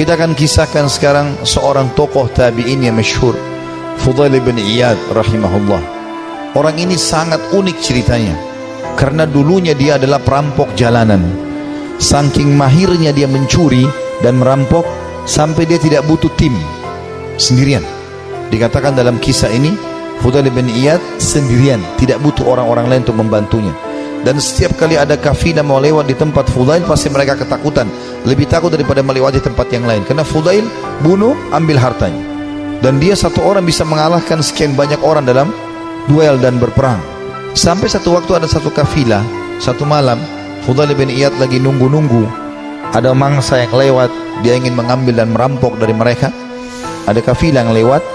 Kita akan kisahkan sekarang seorang tokoh tabi'in yang masyhur, Fudail bin Iyad rahimahullah. Orang ini sangat unik ceritanya, karena dulunya dia adalah perampok jalanan. Saking mahirnya dia mencuri dan merampok sampai dia tidak butuh tim, sendirian. Dikatakan dalam kisah ini, Fudail bin Iyad sendirian, tidak butuh orang-orang lain untuk membantunya. Dan setiap kali ada kafilah mau lewat di tempat Fudail, pasti mereka ketakutan, lebih takut daripada melewati tempat yang lain, karena Fudail bunuh, ambil hartanya. Dan dia satu orang bisa mengalahkan sekian banyak orang dalam duel dan berperang. Sampai satu waktu ada satu kafilah, satu malam Fudail bin Iyad lagi nunggu-nunggu, ada mangsa yang lewat, dia ingin mengambil dan merampok dari mereka. Ada kafilah yang lewat,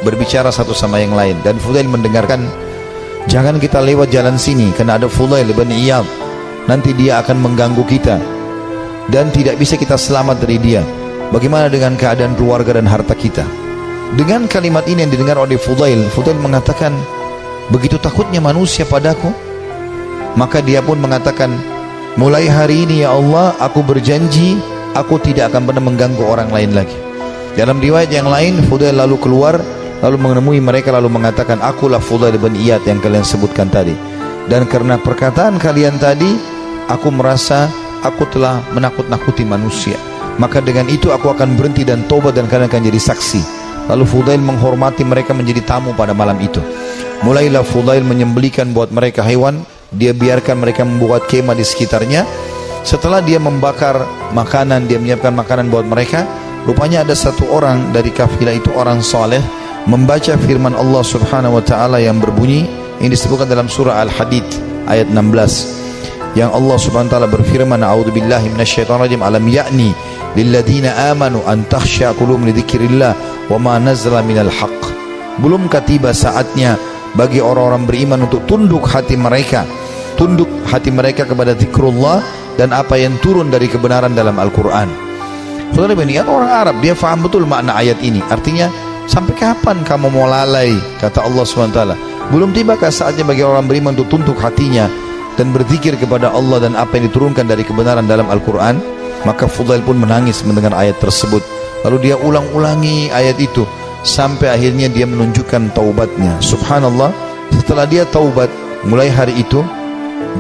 berbicara satu sama yang lain, dan Fudail mendengarkan, jangan kita lewat jalan sini, karena ada Fudail bin Iyad, nanti dia akan mengganggu kita dan tidak bisa kita selamat dari dia. Bagaimana dengan keadaan keluarga dan harta kita? Dengan kalimat ini yang didengar oleh Fudail, Fudail mengatakan, begitu takutnya manusia padaku. Maka dia pun mengatakan, mulai hari ini ya Allah, aku berjanji aku tidak akan pernah mengganggu orang lain lagi. Dalam riwayat yang lain, Fudail lalu keluar, lalu menemui mereka, lalu mengatakan, akulah Fudail bin Iyad yang kalian sebutkan tadi, dan karena perkataan kalian tadi, aku merasa aku telah menakut-nakuti manusia, maka dengan itu aku akan berhenti dan tobat, dan kalian akan jadi saksi. Lalu Fudail menghormati mereka menjadi tamu pada malam itu. Mulailah Fudail menyembelihkan buat mereka hewan, dia biarkan mereka membuat kemah di sekitarnya. Setelah dia membakar makanan, dia menyiapkan makanan buat mereka. Rupanya ada satu orang dari kafilah itu, orang saleh, membaca firman Allah subhanahu wa ta'ala yang berbunyi, ini disebutkan dalam surah Al-Hadid ayat 16, yang Allah subhanahu wa ta'ala berfirman, a'udzubillahi minasyaitonirrajim, alam ya'ni lilladina amanu an takhsha qulubuhum li dzikrillah wa ma nazala minal haqq. Belumkah tiba saatnya bagi orang-orang beriman untuk tunduk hati mereka kepada zikrullah dan apa yang turun dari kebenaran dalam Al-Quran. Fudail bin Iyad orang Arab, dia faham betul makna ayat ini. Artinya, sampai kapan kamu mau lalai, kata Allah SWT. Belum tibakah saatnya bagi orang beriman untuk tunduk hatinya dan berzikir kepada Allah dan apa yang diturunkan dari kebenaran dalam Al-Quran? Maka Fudail pun menangis mendengar ayat tersebut. Lalu dia ulang-ulangi ayat itu sampai akhirnya dia menunjukkan taubatnya. Subhanallah, setelah dia taubat, mulai hari itu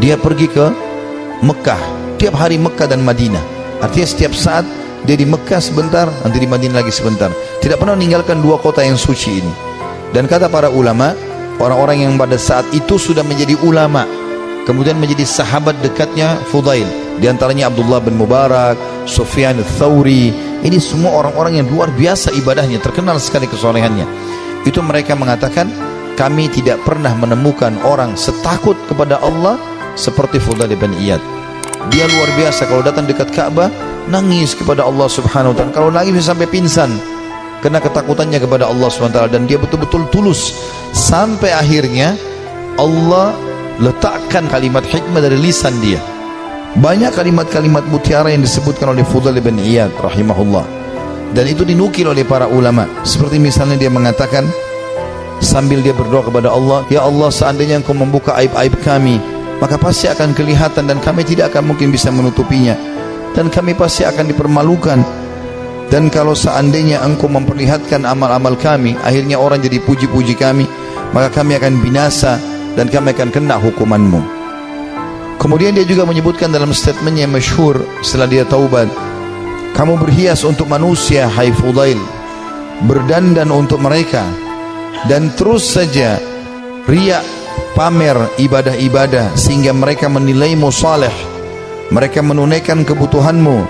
dia pergi ke Mekah, tiap hari Mekah dan Madinah. Artinya setiap saat dia di Mekah sebentar, nanti di Madinah lagi sebentar. Tidak pernah meninggalkan dua kota yang suci ini. Dan kata para ulama, orang-orang yang pada saat itu sudah menjadi ulama, kemudian menjadi sahabat dekatnya Fudail, di antaranya Abdullah bin Mubarak, Sufyan ats-Tsauri. Ini semua orang-orang yang luar biasa ibadahnya, terkenal sekali kesolehannya. Itu mereka mengatakan, kami tidak pernah menemukan orang setakut kepada Allah seperti Fudail bin Iyad. Dia luar biasa, kalau datang dekat Ka'bah nangis kepada Allah subhanahu wa ta'ala. Kalau nangis bisa sampai pingsan karena ketakutannya kepada Allah subhanahu wa ta'ala, dan dia betul-betul tulus. Sampai akhirnya Allah letakkan kalimat hikmah dari lisan dia. Banyak kalimat-kalimat mutiara yang disebutkan oleh Fudail bin Iyad rahimahullah, dan itu dinukil oleh para ulama. Seperti misalnya dia mengatakan sambil dia berdoa kepada Allah, ya Allah, seandainya Engkau membuka aib-aib kami, maka pasti akan kelihatan dan kami tidak akan mungkin bisa menutupinya, dan kami pasti akan dipermalukan. Dan kalau seandainya Engkau memperlihatkan amal-amal kami, akhirnya orang jadi puji-puji kami, maka kami akan binasa dan kami akan kena hukuman-Mu. Kemudian dia juga menyebutkan dalam statementnya yang masyhur setelah dia taubat, kamu berhias untuk manusia, hai Fudail, berdandan untuk mereka, dan terus saja riak, pamer ibadah-ibadah sehingga mereka menilaimu saleh. Mereka menunaikan kebutuhanmu,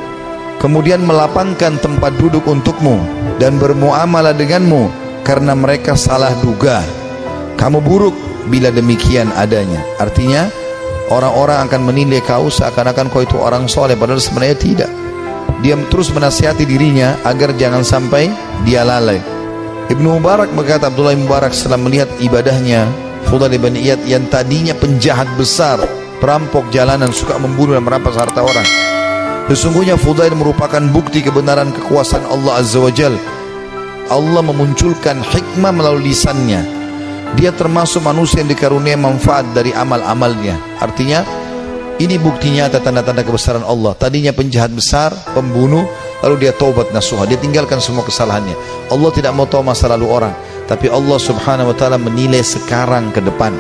kemudian melapangkan tempat duduk untukmu dan bermuamalah denganmu karena mereka salah duga. Kamu buruk bila demikian adanya. Artinya orang-orang akan menilai kau seakan-akan kau itu orang soleh, padahal sebenarnya tidak. Dia terus menasihati dirinya agar jangan sampai dia lalai. Ibnu Mubarak berkata, Abdullah bin Mubarak setelah melihat ibadahnya Fudail bin Iyad yang tadinya penjahat besar, perampok jalanan, suka membunuh dan merampas harta orang, sesungguhnya Fudail merupakan bukti kebenaran kekuasaan Allah Azza wa Jal. Allah memunculkan hikmah melalui lisannya. Dia termasuk manusia yang dikaruniai manfaat dari amal-amalnya. Artinya ini bukti nyata, tanda-tanda kebesaran Allah. Tadinya penjahat besar, pembunuh, lalu dia taubat nasuha, dia tinggalkan semua kesalahannya. Allah tidak mau tahu masa lalu orang, tapi Allah subhanahu wa ta'ala menilai sekarang ke depan.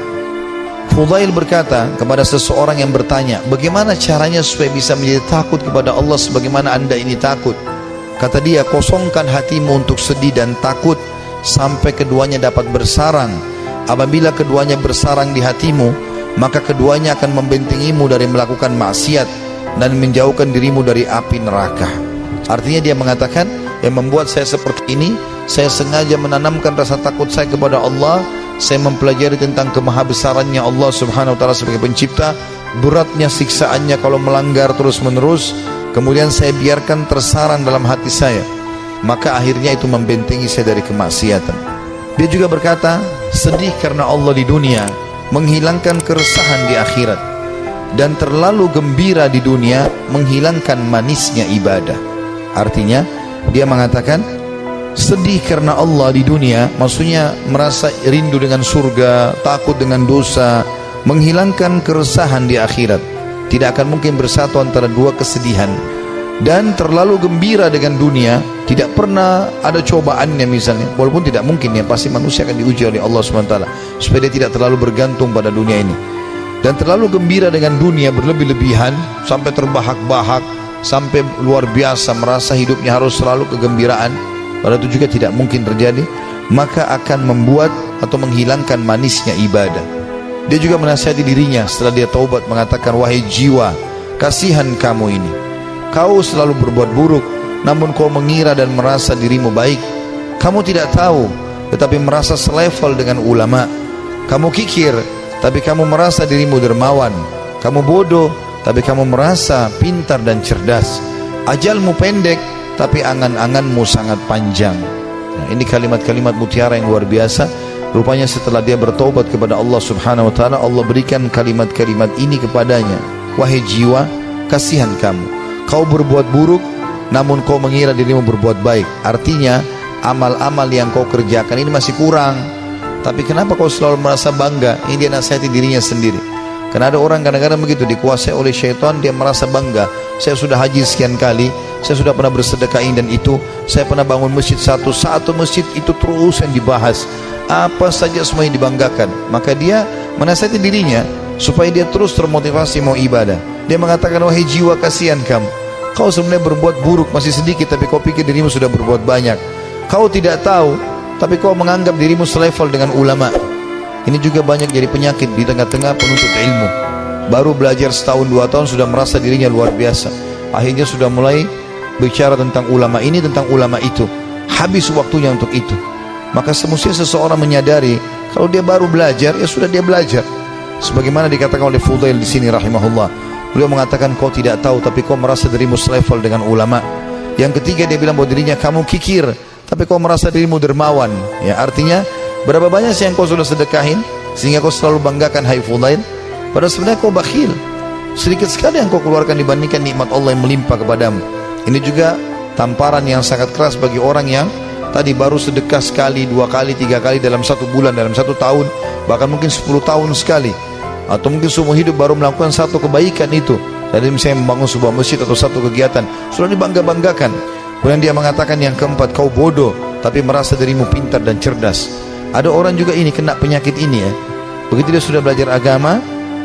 Fudail berkata kepada seseorang yang bertanya, bagaimana caranya supaya bisa menjadi takut kepada Allah sebagaimana anda ini takut? Kata dia, kosongkan hatimu untuk sedih dan takut sampai keduanya dapat bersarang. Apabila keduanya bersarang di hatimu, maka keduanya akan membentengimu dari melakukan maksiat dan menjauhkan dirimu dari api neraka. Artinya dia mengatakan, yang membuat saya seperti ini, saya sengaja menanamkan rasa takut saya kepada Allah. Saya mempelajari tentang kemahabesarannya Allah subhanahu wa ta'ala sebagai pencipta, beratnya siksaannya kalau melanggar terus menerus. Kemudian saya biarkan tersarang dalam hati saya, maka akhirnya itu membentengi saya dari kemaksiatan. Dia juga berkata, sedih karena Allah di dunia menghilangkan keresahan di akhirat, dan terlalu gembira di dunia menghilangkan manisnya ibadah. Artinya dia mengatakan, sedih karena Allah di dunia maksudnya merasa rindu dengan surga, takut dengan dosa, menghilangkan keresahan di akhirat. Tidak akan mungkin bersatu antara dua kesedihan. Dan terlalu gembira dengan dunia, tidak pernah ada cobaannya misalnya, walaupun tidak mungkin ya, pasti manusia akan diuji oleh Allah SWT supaya dia tidak terlalu bergantung pada dunia ini. Dan terlalu gembira dengan dunia berlebih-lebihan sampai terbahak-bahak, sampai luar biasa merasa hidupnya harus selalu kegembiraan, padahal itu juga tidak mungkin terjadi, maka akan membuat atau menghilangkan manisnya ibadah. Dia juga menasihati dirinya setelah dia taubat, mengatakan, wahai jiwa, kasihan kamu ini, kau selalu berbuat buruk, namun kau mengira dan merasa dirimu baik. Kamu tidak tahu, tetapi merasa selevel dengan ulama. Kamu kikir, tapi kamu merasa dirimu dermawan. Kamu bodoh, tapi kamu merasa pintar dan cerdas. Ajalmu pendek, tapi angan-anganmu sangat panjang. Nah, ini kalimat-kalimat mutiara yang luar biasa. Rupanya setelah dia bertobat kepada Allah subhanahu wa ta'ala, Allah berikan kalimat-kalimat ini kepadanya. Wahai jiwa, kasihan kamu, kau berbuat buruk, namun kau mengira dirimu berbuat baik. Artinya amal-amal yang kau kerjakan ini masih kurang, tapi kenapa kau selalu merasa bangga? Ini dia nasihati dirinya sendiri. Karena ada orang kadang-kadang begitu, dikuasai oleh syaitan, dia merasa bangga. Saya sudah haji sekian kali, saya sudah pernah bersedekah ini dan itu, saya pernah bangun masjid satu masjid itu terus yang dibahas, apa saja semua yang dibanggakan. Maka dia menasihati dirinya supaya dia terus termotivasi mau ibadah. Dia mengatakan, wahai jiwa, kasihan kamu, kau sebenarnya berbuat buruk masih sedikit, tapi kau pikir dirimu sudah berbuat banyak. Kau tidak tahu, tapi kau menganggap dirimu selevel dengan ulama. Ini juga banyak jadi penyakit di tengah-tengah penuntut ilmu. Baru belajar setahun 2 tahun sudah merasa dirinya luar biasa. Akhirnya sudah mulai bicara tentang ulama ini, tentang ulama itu. Habis waktunya untuk itu. Maka semestinya seseorang menyadari kalau dia baru belajar, ya sudah dia belajar. Sebagaimana dikatakan oleh Fudail di sini rahimahullah. Beliau mengatakan, kau tidak tahu, tapi kau merasa dirimu selevel dengan ulama. Yang ketiga dia bilang bahwa dirinya, kamu kikir, tapi kau merasa dirimu dermawan. Ya, artinya berapa banyak sih yang kau sudah sedekahin sehingga kau selalu banggakan, hai Fudail? Padahal sebenarnya kau bakhil. Sedikit sekali yang kau keluarkan dibandingkan nikmat Allah yang melimpah kepadamu. Ini juga tamparan yang sangat keras bagi orang yang tadi baru sedekah sekali, 2 kali, 3 kali dalam 1 bulan, dalam 1 tahun, bahkan mungkin 10 tahun sekali, atau mungkin seumur hidup baru melakukan 1 kebaikan itu. Jadi misalnya membangun sebuah masjid atau 1 kegiatan, sudah dibangga-banggakan. Kemudian dia mengatakan yang keempat, kau bodoh tapi merasa dirimu pintar dan cerdas. Ada orang juga ini kena penyakit ini ya. Begitu dia sudah belajar agama,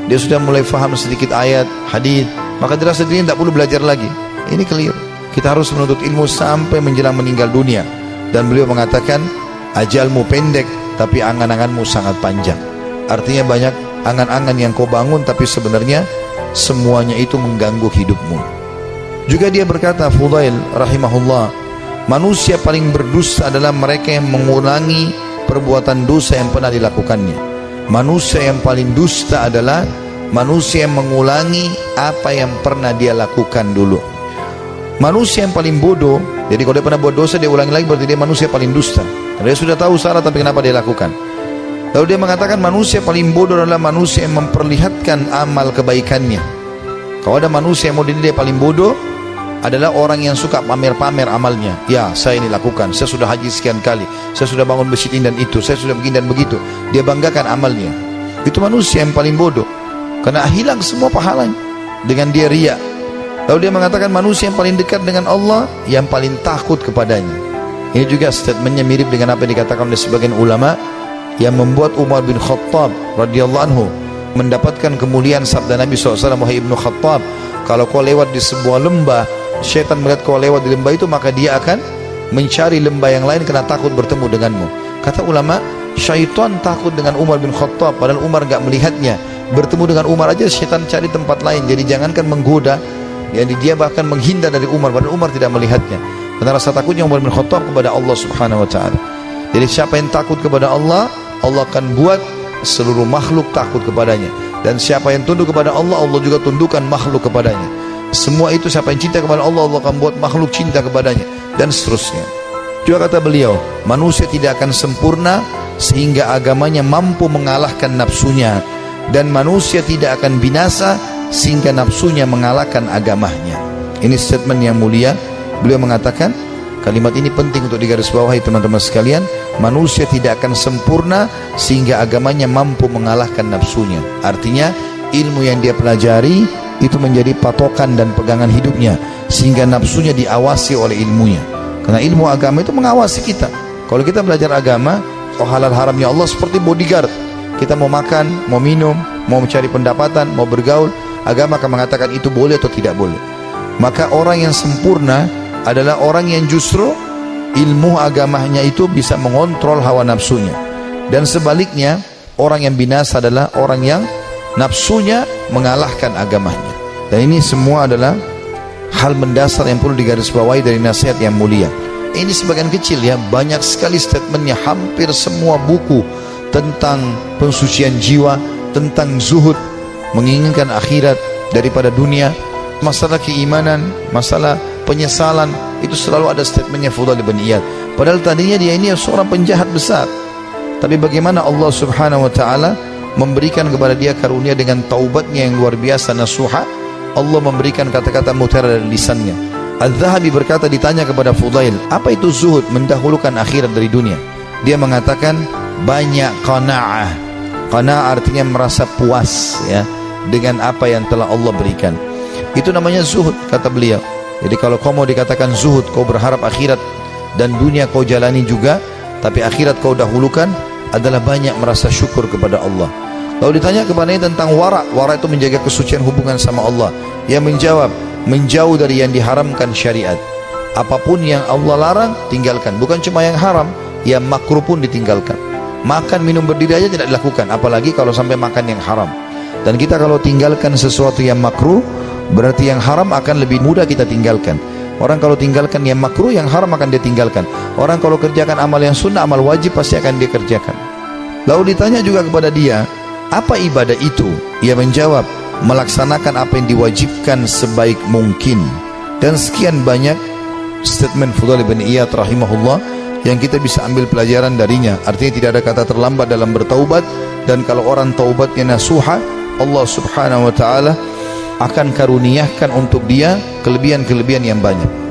dia sudah mulai faham sedikit ayat, hadis, maka dia rasa dirinya tidak perlu belajar lagi. Ini keliru. Kita harus menuntut ilmu sampai menjelang meninggal dunia. Dan beliau mengatakan, ajalmu pendek tapi angan-anganmu sangat panjang. Artinya banyak angan-angan yang kau bangun, tapi sebenarnya semuanya itu mengganggu hidupmu. Juga dia berkata, Fudail rahimahullah, manusia paling berdusta adalah mereka yang mengulangi perbuatan dosa yang pernah dilakukannya. Manusia yang paling dusta adalah manusia yang mengulangi apa yang pernah dia lakukan dulu. Manusia yang paling bodoh, jadi kalau dia pernah buat dosa dia ulangi lagi, berarti dia manusia paling dusta. Dia sudah tahu salah tapi kenapa dia lakukan. Lalu dia mengatakan manusia paling bodoh adalah manusia yang memperlihatkan amal kebaikannya. Kalau ada manusia yang mau dinilai paling bodoh, adalah orang yang suka pamer-pamer amalnya. Ya, saya ini lakukan, saya sudah haji sekian kali, saya sudah bangun masjid ini dan itu, saya sudah begini dan begitu. Dia banggakan amalnya. Itu manusia yang paling bodoh, karena hilang semua pahalanya dengan dia riya. Lalu dia mengatakan manusia yang paling dekat dengan Allah yang paling takut kepadanya. Ini juga statementnya mirip dengan apa yang dikatakan oleh sebagian ulama, yang membuat Umar bin Khattab radhiyallahu anhu mendapatkan kemuliaan sabda Nabi SAW, wahai Ibnu Khattab, kalau kau lewat di sebuah lembah, syaitan melihat kau lewat di lembah itu, maka dia akan mencari lembah yang lain karena takut bertemu denganmu. Kata ulama, syaitan takut dengan Umar bin Khattab, padahal Umar gak melihatnya. Bertemu dengan Umar aja syaitan cari tempat lain. Jadi jangankan menggoda, jadi dia bahkan menghindar dari Umar, padahal Umar tidak melihatnya. Karena rasa takutnya Umar bin Khattab kepada Allah subhanahu wa ta'ala. Jadi siapa yang takut kepada Allah, Allah akan buat seluruh makhluk takut kepadanya. Dan siapa yang tunduk kepada Allah, Allah juga tundukkan makhluk kepadanya. Semua itu siapa yang cinta kepada Allah, Allah akan buat makhluk cinta kepadanya, dan seterusnya. Juga kata beliau, manusia tidak akan sempurna sehingga agamanya mampu mengalahkan nafsunya, dan manusia tidak akan binasa sehingga nafsunya mengalahkan agamanya. Ini statement yang mulia. Beliau mengatakan, kalimat ini penting untuk digarisbawahi teman-teman sekalian. Manusia tidak akan sempurna sehingga agamanya mampu mengalahkan nafsunya. Artinya ilmu yang dia pelajari itu menjadi patokan dan pegangan hidupnya, sehingga nafsunya diawasi oleh ilmunya. Karena ilmu agama itu mengawasi kita. Kalau kita belajar agama, halal haramnya Allah seperti bodyguard. Kita mau makan, mau minum, mau mencari pendapatan, mau bergaul, agama akan mengatakan itu boleh atau tidak boleh. Maka orang yang sempurna adalah orang yang justru ilmu agamanya itu bisa mengontrol hawa nafsunya. Dan sebaliknya, orang yang binasa adalah orang yang nafsunya mengalahkan agamanya. Dan ini semua adalah hal mendasar yang perlu digarisbawahi dari nasihat yang mulia. Ini sebagian kecil ya, banyak sekali statementnya. Hampir semua buku tentang pensucian jiwa, tentang zuhud, menginginkan akhirat daripada dunia, masalah keimanan, masalah penyesalan, itu selalu ada statementnya Fudail bin Iyad. Padahal tadinya dia ini seorang penjahat besar, tapi bagaimana Allah subhanahu wa ta'ala memberikan kepada dia karunia dengan taubatnya yang luar biasa, nasuha. Allah memberikan kata-kata mutiara dari lisannya. Al-Zahabi berkata, ditanya kepada Fudail, apa itu zuhud, mendahulukan akhirat dari dunia? Dia mengatakan banyak qana'ah. Qana'ah artinya merasa puas ya dengan apa yang telah Allah berikan. Itu namanya zuhud, kata beliau. Jadi kalau kau mau dikatakan zuhud, kau berharap akhirat dan dunia kau jalani juga, tapi akhirat kau dahulukan, adalah banyak merasa syukur kepada Allah. Lalu ditanya kepadanya tentang wara. Wara itu menjaga kesucian hubungan sama Allah. Ia menjawab, menjauh dari yang diharamkan syariat. Apapun yang Allah larang, tinggalkan. Bukan cuma yang haram, yang makruh pun ditinggalkan. Makan minum berdiri aja tidak dilakukan, apalagi kalau sampai makan yang haram. Dan kita kalau tinggalkan sesuatu yang makruh, berarti yang haram akan lebih mudah kita tinggalkan. Orang kalau tinggalkan yang makruh, yang haram akan dia tinggalkan. Orang kalau kerjakan amal yang sunnah, amal wajib pasti akan dia kerjakan. Lalu ditanya juga kepada dia, apa ibadah itu? Ia menjawab, melaksanakan apa yang diwajibkan sebaik mungkin. Dan sekian banyak statement Fudail bin Iyad rahimahullah yang kita bisa ambil pelajaran darinya. Artinya tidak ada kata terlambat dalam bertaubat, dan kalau orang taubatnya nasuha, Allah subhanahu wa ta'ala akan karuniakan untuk dia kelebihan-kelebihan yang banyak.